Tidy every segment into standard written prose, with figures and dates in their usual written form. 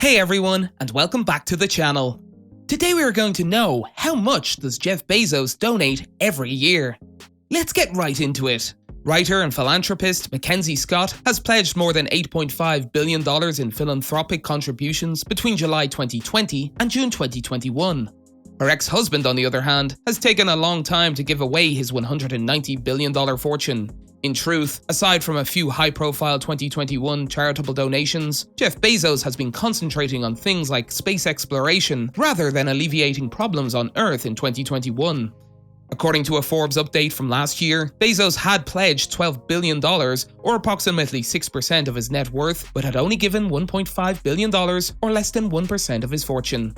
Hey everyone, and welcome back to the channel. Today we are going to know how much does Jeff Bezos donate every year. Let's get right into it. Writer and philanthropist Mackenzie Scott has pledged more than $8.5 billion in philanthropic contributions between July 2020 and June 2021. Her ex-husband, on the other hand, has taken a long time to give away his $190 billion fortune. In truth, aside from a few high-profile 2021 charitable donations, Jeff Bezos has been concentrating on things like space exploration rather than alleviating problems on Earth in 2021. According to a Forbes update from last year, Bezos had pledged $12 billion, or approximately 6% of his net worth, but had only given $1.5 billion, or less than 1% of his fortune.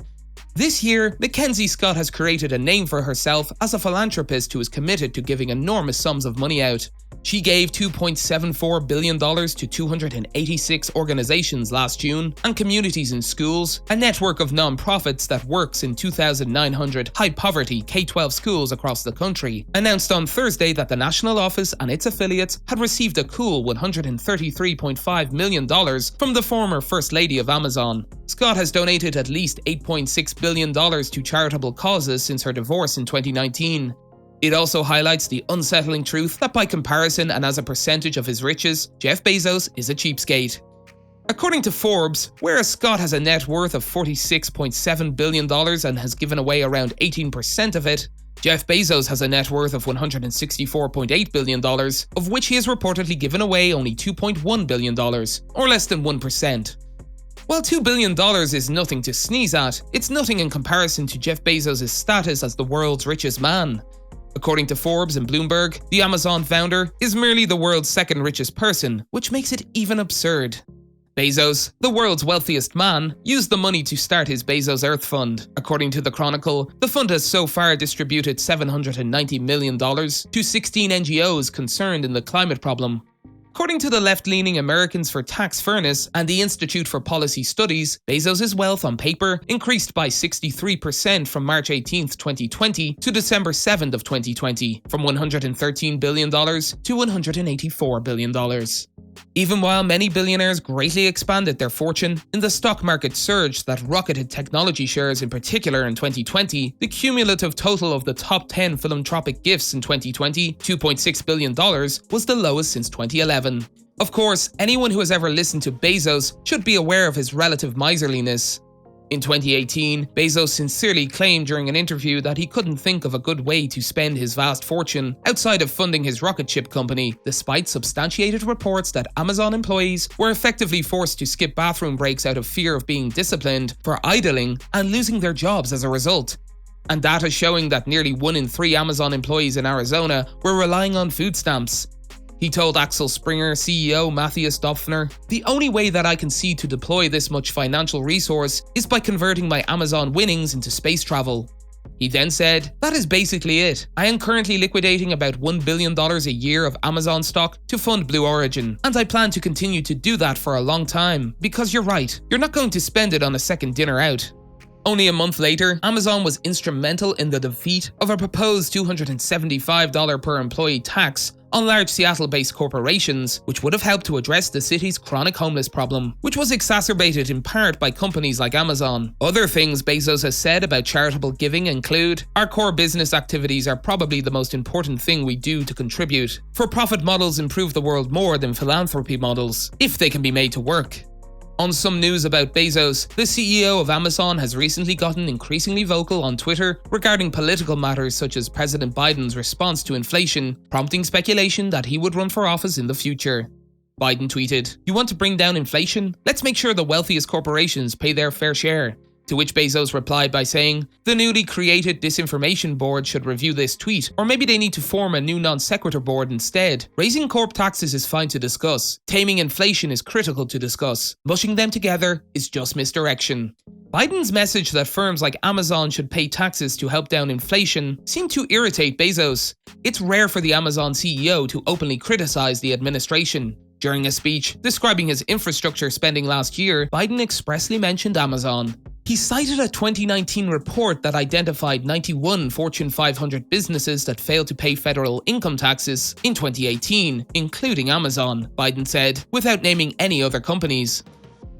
This year, Mackenzie Scott has created a name for herself as a philanthropist who is committed to giving enormous sums of money out. She gave $2.74 billion to 286 organizations last June and communities in schools, a network of non-profits that works in 2,900 high-poverty K-12 schools across the country, announced on Thursday that the national office and its affiliates had received a cool $133.5 million from the former First Lady of Amazon. Scott has donated at least $8.6 billion to charitable causes since her divorce in 2019. It also highlights the unsettling truth that by comparison and as a percentage of his riches, Jeff Bezos is a cheapskate. According to Forbes, whereas Scott has a net worth of $46.7 billion and has given away around 18% of it, Jeff Bezos has a net worth of $164.8 billion, of which he has reportedly given away only $2.1 billion, or less than 1%. While $2 billion is nothing to sneeze at, it's nothing in comparison to Jeff Bezos' status as the world's richest man. According to Forbes and Bloomberg, the Amazon founder is merely the world's second richest person, which makes it even absurd. Bezos, the world's wealthiest man, used the money to start his Bezos Earth Fund. According to the Chronicle, the fund has so far distributed $790 million to 16 NGOs concerned in the climate problem. According to the left-leaning Americans for Tax Fairness and the Institute for Policy Studies, Bezos' wealth on paper increased by 63% from March 18, 2020 to December 7, 2020, from $113 billion to $184 billion. Even while many billionaires greatly expanded their fortune, in the stock market surge that rocketed technology shares in particular in 2020, the cumulative total of the top 10 philanthropic gifts in 2020, $2.6 billion, was the lowest since 2011. Of course, anyone who has ever listened to Bezos should be aware of his relative miserliness. In 2018, Bezos sincerely claimed during an interview that he couldn't think of a good way to spend his vast fortune outside of funding his rocket ship company, despite substantiated reports that Amazon employees were effectively forced to skip bathroom breaks out of fear of being disciplined for idling and losing their jobs as a result. And data showing that nearly 1 in 3 Amazon employees in Arizona were relying on food stamps. He told Axel Springer CEO Matthias Dopfner, "The only way that I can see to deploy this much financial resource is by converting my Amazon winnings into space travel." He then said, "That is basically it. I am currently liquidating about $1 billion a year of Amazon stock to fund Blue Origin, and I plan to continue to do that for a long time, because you're right, you're not going to spend it on a second dinner out." Only a month later, Amazon was instrumental in the defeat of a proposed $275 per employee tax on large Seattle-based corporations, which would have helped to address the city's chronic homeless problem, which was exacerbated in part by companies like Amazon. Other things Bezos has said about charitable giving include, "Our core business activities are probably the most important thing we do to contribute. For-profit models improve the world more than philanthropy models, if they can be made to work." On some news about Bezos, the CEO of Amazon has recently gotten increasingly vocal on Twitter regarding political matters such as President Biden's response to inflation, prompting speculation that he would run for office in the future. Biden tweeted, "You want to bring down inflation? Let's make sure the wealthiest corporations pay their fair share." To which Bezos replied by saying, "The newly created disinformation board should review this tweet, or maybe they need to form a new non-sequitur board instead. Raising corp taxes is fine to discuss. Taming inflation is critical to discuss. Mushing them together is just misdirection." Biden's message that firms like Amazon should pay taxes to help down inflation seemed to irritate Bezos. It's rare for the Amazon CEO to openly criticize the administration. During a speech describing his infrastructure spending last year, Biden expressly mentioned Amazon. He cited a 2019 report that identified 91 Fortune 500 businesses that failed to pay federal income taxes in 2018, including Amazon, Biden said, without naming any other companies.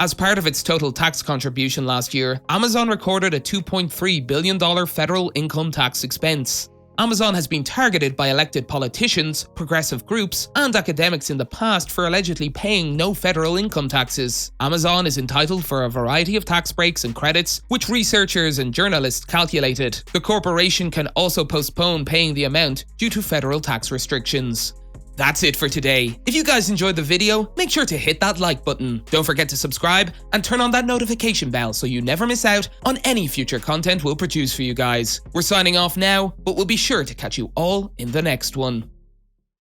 As part of its total tax contribution last year, Amazon recorded a $2.3 billion federal income tax expense. Amazon has been targeted by elected politicians, progressive groups, and academics in the past for allegedly paying no federal income taxes. Amazon is entitled for a variety of tax breaks and credits, which researchers and journalists calculated. The corporation can also postpone paying the amount due to federal tax restrictions. That's it for today. If you guys enjoyed the video, make sure to hit that like button. Don't forget to subscribe and turn on that notification bell so you never miss out on any future content we'll produce for you guys. We're signing off now, but we'll be sure to catch you all in the next one.